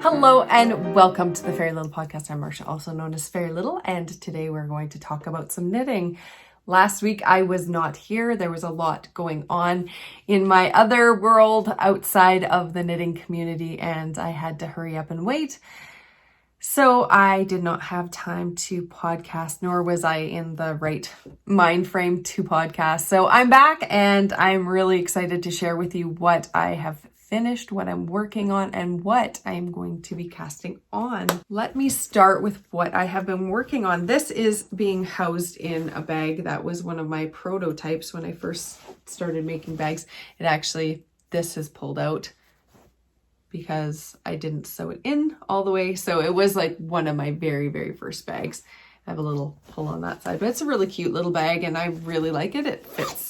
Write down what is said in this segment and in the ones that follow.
Hello and welcome to the Fairy Little Podcast. I'm Marsha, also known as Fairy Little, and today we're going to talk about some knitting. Last week I was not here. There was a lot going on in my other world outside of the knitting community, and I had to hurry up and wait. So I did not have time to podcast, nor was I in the right mind frame to podcast. So I'm back and I'm really excited to share with you what I have finished, what I'm working on, and what I'm going to be casting on. Let me start with what I have been working on. This is being housed in a bag that was one of my prototypes when I first started making bags. This is pulled out because I didn't sew it in all the way. So it was like one of my very, very first bags. I have a little pull on that side, but it's a really cute little bag and I really like it. It fits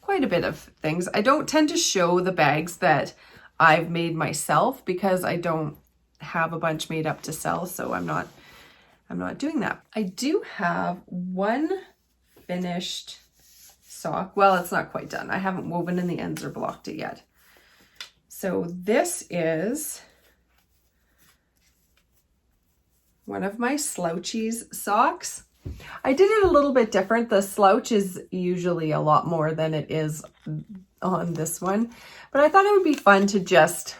quite a bit of things. I don't tend to show the bags that I've made myself because I don't have a bunch made up to sell, so I'm not doing that. I do have one finished sock. Well, it's not quite done. I haven't woven in the ends or blocked it yet. So this is one of my Slouchies socks. I did it a little bit different. The slouch is usually a lot more than it is on this one, but I thought it would be fun to just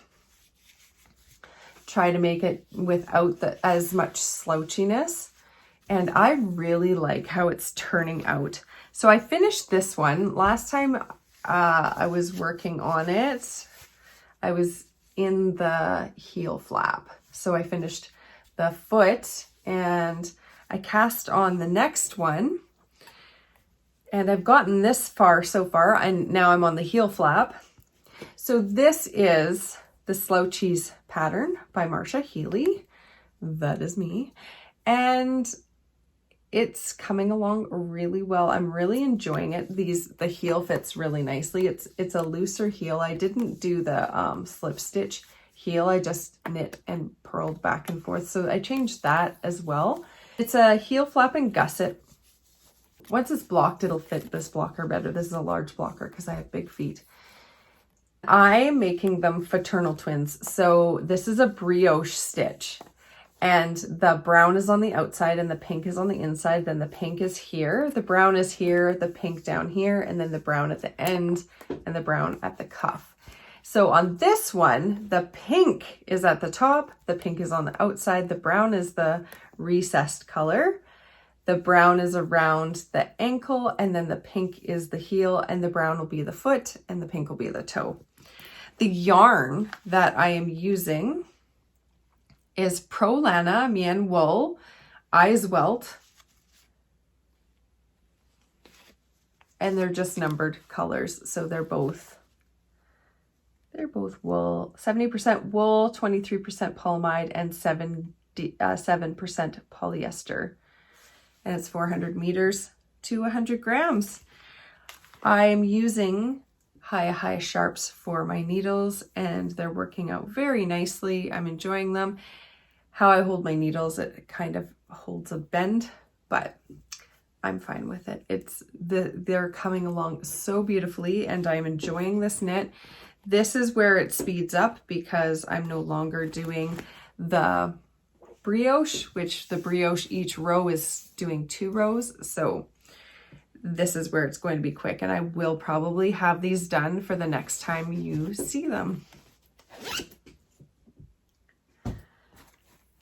try to make it without as much slouchiness. And I really like how it's turning out. So I finished this one. Last time I was working on it, I was in the heel flap. So I finished the foot and I cast on the next one, and I've gotten this far so far, and now I'm on the heel flap. So this is the Slouchies pattern by Marsha Healy. That is me. And it's coming along really well. I'm really enjoying it. The heel fits really nicely. It's a looser heel. I didn't do the slip stitch heel. I just knit and purled back and forth. So I changed that as well. It's a heel flap and gusset. Once it's blocked, it'll fit this blocker better. This is a large blocker because I have big feet. I'm making them fraternal twins. So this is a brioche stitch. And the brown is on the outside and the pink is on the inside. Then the pink is here, the brown is here, the pink down here, and then the brown at the end and the brown at the cuff. So on this one, the pink is at the top, the pink is on the outside, the brown is the recessed color, the brown is around the ankle, and then the pink is the heel, and the brown will be the foot, and the pink will be the toe. The yarn that I am using is Prolana Mian Wool Eiswelt, and they're just numbered colors, so they're both wool, 70% wool, 23% polyamide, and 7% polyester. And it's 400 meters to 100 grams. I'm using Hiya Sharps for my needles, and they're working out very nicely. I'm enjoying them. How I hold my needles, it kind of holds a bend, but I'm fine with it. They're coming along so beautifully, and I'm enjoying this knit. This is where it speeds up because I'm no longer doing the brioche, which the brioche, each row is doing 2 rows. So this is where it's going to be quick, and I will probably have these done for the next time you see them.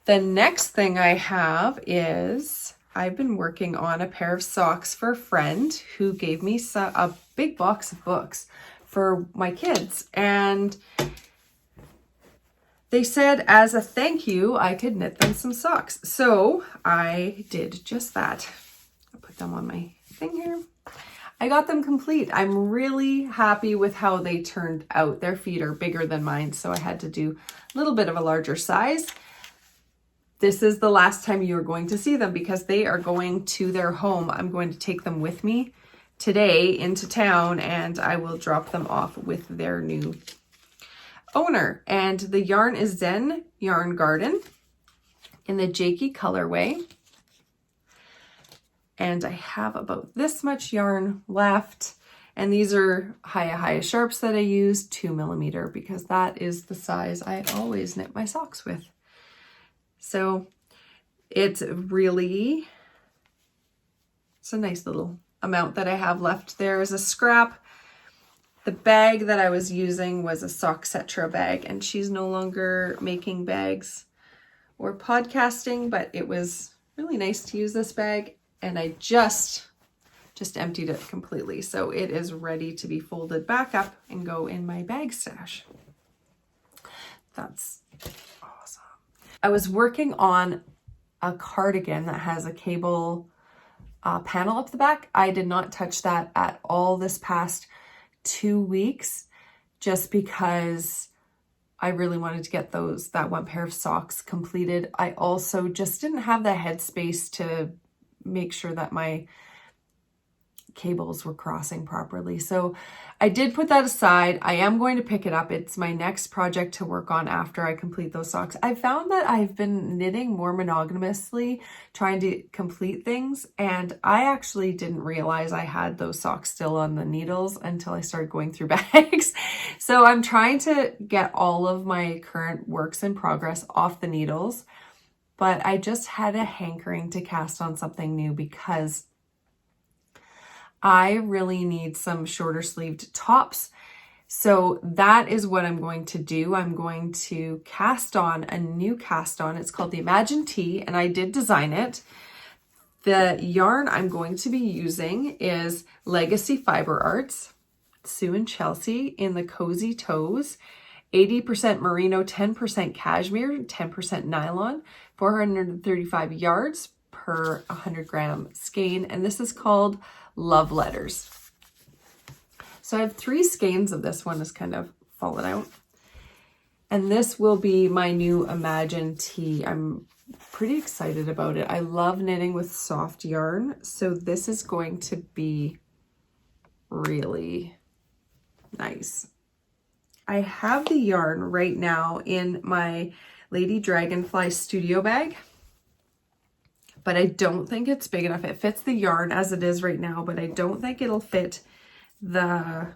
The next thing I have is I've been working on a pair of socks for a friend who gave me a big box of books for my kids, and they said as a thank you I could knit them some socks. So I did just that. I'll put them on my thing here. I got them complete. I'm really happy with how they turned out. Their feet are bigger than mine, so I had to do a little bit of a larger size. This is the last time you are going to see them because they are going to their home. I'm going to take them with me today into town, and I will drop them off with their new owner. And the yarn is Zen Yarn Garden in the Jakey colorway. And I have about this much yarn left, And these are Hiya Sharps that I use, 2mm, because that is the size I always knit my socks with. So it's a nice little amount that I have left there as a scrap. The bag that I was using was a Socksetra bag, and she's no longer making bags or podcasting, but it was really nice to use this bag, and I just emptied it completely. So it is ready to be folded back up and go in my bag stash. That's awesome. I was working on a cardigan that has a cable panel up the back. I did not touch that at all this past 2 weeks, just because I really wanted to get that one pair of socks completed. I also just didn't have the headspace to make sure that my cables were crossing properly. So I did put that aside. I am going to pick it up. It's my next project to work on after I complete those socks. I found that I've been knitting more monogamously, trying to complete things, and I actually didn't realize I had those socks still on the needles until I started going through bags. So I'm trying to get all of my current works in progress off the needles, but I just had a hankering to cast on something new because I really need some shorter sleeved tops. So that is what I'm going to do. I'm going to cast on a new cast on. It's called the Imagine Tee, and I did design it. The yarn I'm going to be using is Legacy Fiber Arts, Sue and Chelsea in the Cozy Toes, 80% merino, 10% cashmere, 10% nylon, 435 yards per 100 gram skein. And this is called Love Letters. So I have 3 skeins of this. One is kind of fallen out. And this will be my new Imagine Tee. I'm pretty excited about it. I love knitting with soft yarn. So this is going to be really nice. I have the yarn right now in my Lady Dragonfly Studio bag, but I don't think it's big enough. It fits the yarn as it is right now, but I don't think it'll fit the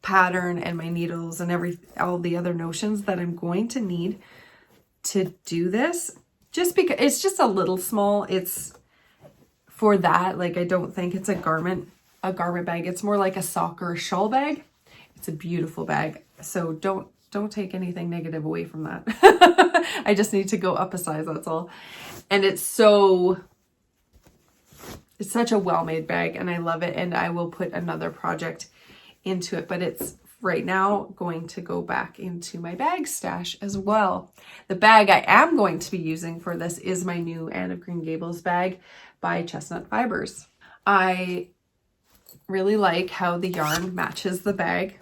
pattern and my needles and all the other notions that I'm going to need to do this, just because it's just a little small. It's for that, like, I don't think it's a garment bag. It's more like a sock or a shawl bag. It's a beautiful bag. So don't take anything negative away from that. I just need to go up a size, that's all. And it's such a well-made bag, and I love it, and I will put another project into it, but it's right now going to go back into my bag stash as well. The bag I am going to be using for this is my new Anne of Green Gables bag by Chestnut Fibers. I really like how the yarn matches the bag.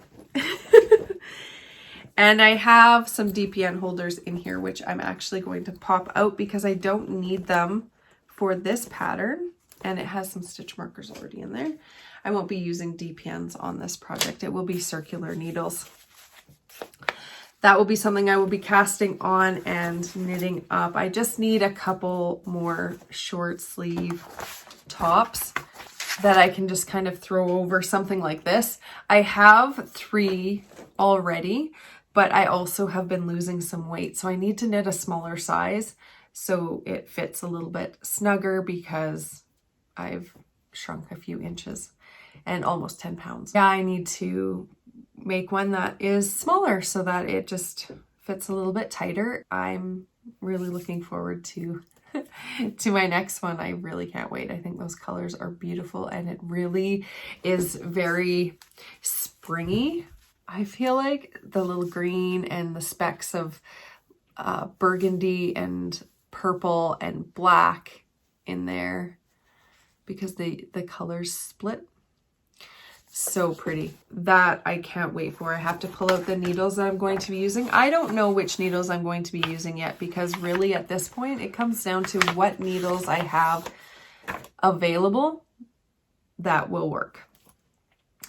And I have some DPN holders in here, which I'm actually going to pop out because I don't need them for this pattern. And it has some stitch markers already in there. I won't be using DPNs on this project. It will be circular needles. That will be something I will be casting on and knitting up. I just need a couple more short sleeve tops that I can just kind of throw over something like this. I have 3 already, but I also have been losing some weight. So I need to knit a smaller size so it fits a little bit snugger because I've shrunk a few inches and almost 10 pounds. Yeah, I need to make one that is smaller so that it just fits a little bit tighter. I'm really looking forward to my next one. I really can't wait. I think those colors are beautiful, and it really is very springy. I feel like the little green and the specks of burgundy and purple and black in there, because the colors split. So pretty. That I can't wait for. I have to pull out the needles that I'm going to be using. I don't know which needles I'm going to be using yet, because really at this point it comes down to what needles I have available that will work.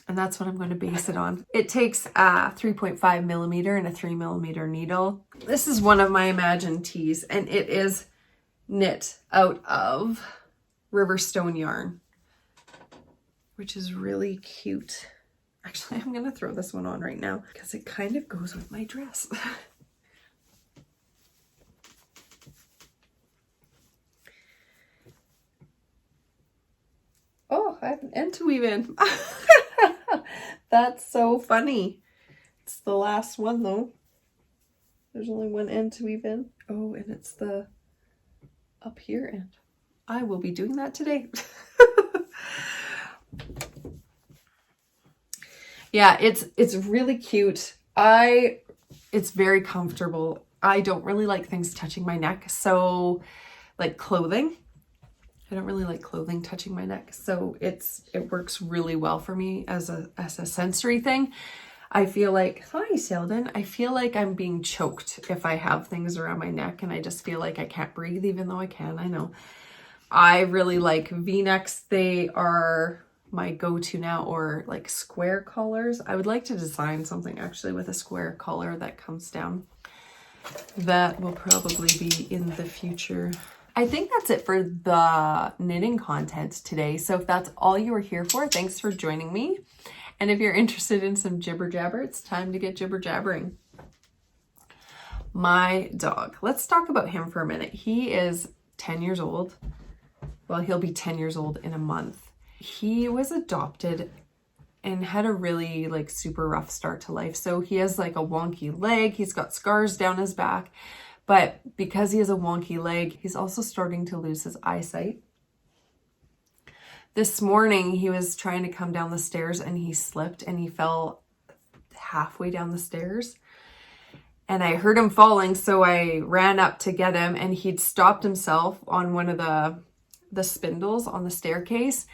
And that's what I'm going to base it on. It takes a 3.5 millimeter and a 3 millimeter needle. This is one of my Imagine Tees, and it is knit out of Riverstone yarn, which is really cute. Actually, I'm gonna throw this one on right now because it kind of goes with my dress. Oh, I have an end to weave in. That's so funny. It's the last one though. There's only one end to weave in. Oh, and it's the up here end. I will be doing that today. Yeah, it's really cute. It's very comfortable. I don't really like things touching my neck, so like clothing. I don't really like clothing touching my neck, so it works really well for me as a sensory thing. I feel like, hi Sheldon, I feel like I'm being choked if I have things around my neck, and I just feel like I can't breathe even though I can, I know. I really like V-necks. They are my go-to now, or like square collars. I would like to design something actually with a square collar that comes down. That will probably be in the future. I think that's it for the knitting content today. So if that's all you were here for, thanks for joining me. And if you're interested in some jibber jabber, it's time to get jibber jabbering. My dog. Let's talk about him for a minute. He is 10 years old. Well, he'll be 10 years old in a month. He was adopted and had a really like super rough start to life. So he has like a wonky leg. He's got scars down his back. But because he has a wonky leg, he's also starting to lose his eyesight. This morning, he was trying to come down the stairs and he slipped and he fell halfway down the stairs. And I heard him falling, so I ran up to get him, and he'd stopped himself on one of the spindles on the staircase.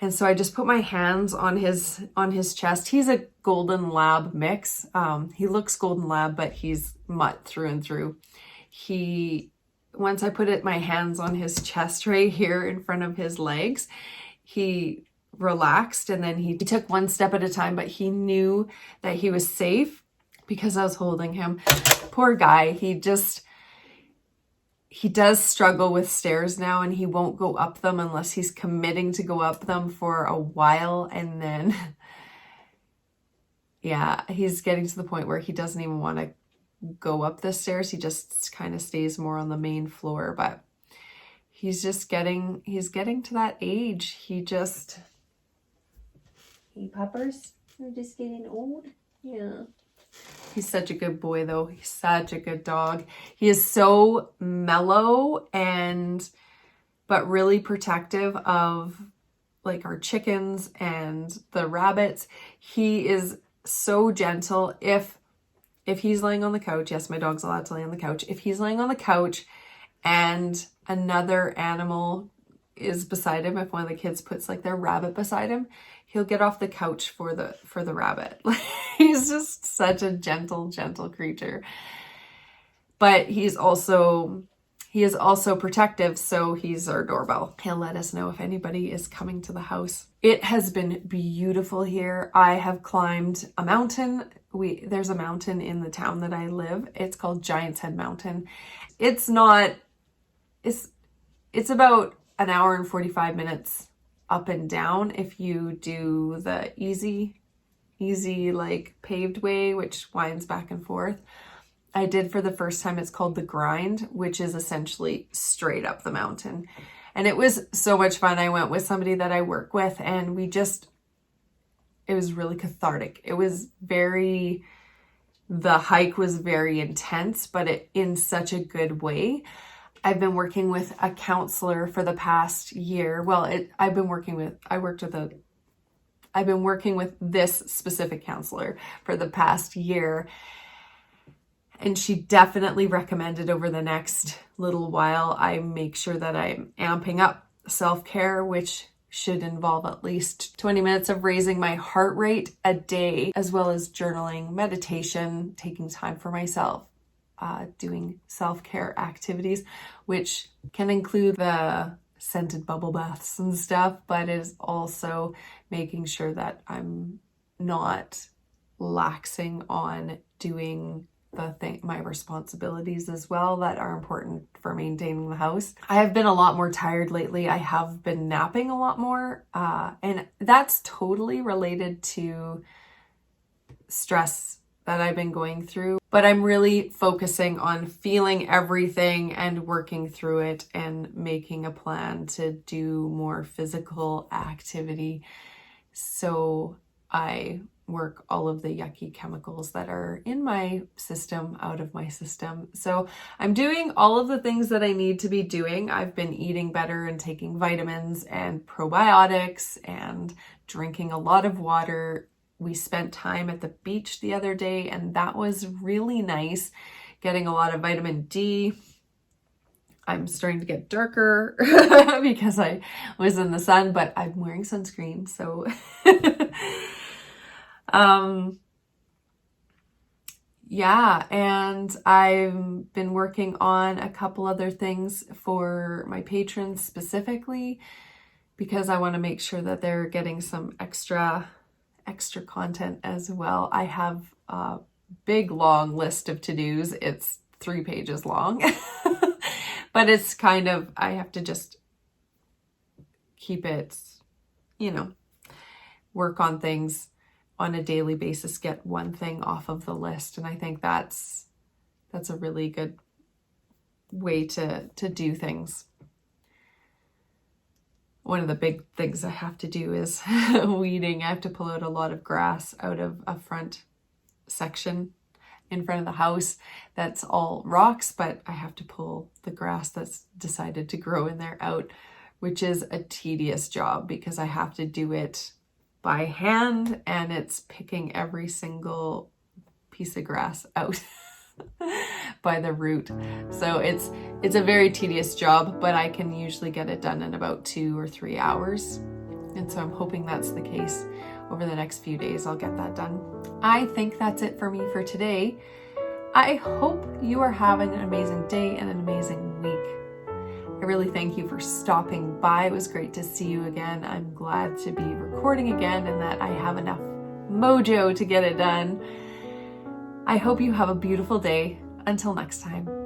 And so I just put my hands on his chest. He's a golden lab mix. He looks golden lab, but he's mutt through and through. Once I put my hands on his chest right here in front of his legs, he relaxed, and then he took one step at a time, but he knew that he was safe because I was holding him. Poor guy. He does struggle with stairs now, and he won't go up them unless he's committing to go up them for a while. And then, yeah, he's getting to the point where he doesn't even want to go up the stairs. He just kind of stays more on the main floor, but he's getting to that age. Hey puppers, you're just getting old. Yeah. He's such a good boy though. He's such a good dog. He is so mellow but really protective of like our chickens and the rabbits. He is so gentle. If he's laying on the couch, yes, my dog's allowed to lay on the couch. If he's laying on the couch and another animal is beside him, if one of the kids puts like their rabbit beside him, he'll get off the couch for the rabbit. He's just such a gentle creature. But he is also protective, so he's our doorbell. He'll let us know if anybody is coming to the house. It has been beautiful here. I have climbed a mountain. There's a mountain in the town that I live. It's called Giant's Head Mountain. It's about an hour and 45 minutes up and down if you do the easy like paved way, which winds back and forth. I did for the first time. It's called the grind, which is essentially straight up the mountain. And it was so much fun. I went with somebody that I work with, and it was really cathartic. The hike was very intense, but in such a good way. I've been working with a counselor for the past year. Well, I've been working with this specific counselor for the past year. And she definitely recommended over the next little while, I make sure that I'm amping up self-care, which should involve at least 20 minutes of raising my heart rate a day, as well as journaling, meditation, taking time for myself. Doing self-care activities, which can include the scented bubble baths and stuff, but is also making sure that I'm not laxing on doing my responsibilities as well that are important for maintaining the house. I have been a lot more tired lately. I have been napping a lot more, and that's totally related to stress that I've been going through, but I'm really focusing on feeling everything and working through it and making a plan to do more physical activity so I work all of the yucky chemicals that are in my system out of my system. So I'm doing all of the things that I need to be doing. I've been eating better and taking vitamins and probiotics and drinking a lot of water. We spent time at the beach the other day, and that was really nice, getting a lot of vitamin D. I'm starting to get darker because I was in the sun, but I'm wearing sunscreen, so yeah, and I've been working on a couple other things for my patrons specifically because I want to make sure that they're getting some extra content as well. I have a big long list of to-dos. It's 3 pages long. But it's kind of, I have to just keep it, work on things on a daily basis, get one thing off of the list. And I think that's a really good way to do things. One of the big things I have to do is weeding. I have to pull out a lot of grass out of a front section in front of the house that's all rocks, but I have to pull the grass that's decided to grow in there out, which is a tedious job because I have to do it by hand and it's picking every single piece of grass out by the root. So it's a very tedious job, but I can usually get it done in about 2 or 3 hours. And so I'm hoping that's the case. Over the next few days, I'll get that done. I think that's it for me for today. I hope you are having an amazing day and an amazing week. I really thank you for stopping by. It was great to see you again. I'm glad to be recording again and that I have enough mojo to get it done. I hope you have a beautiful day. Until next time.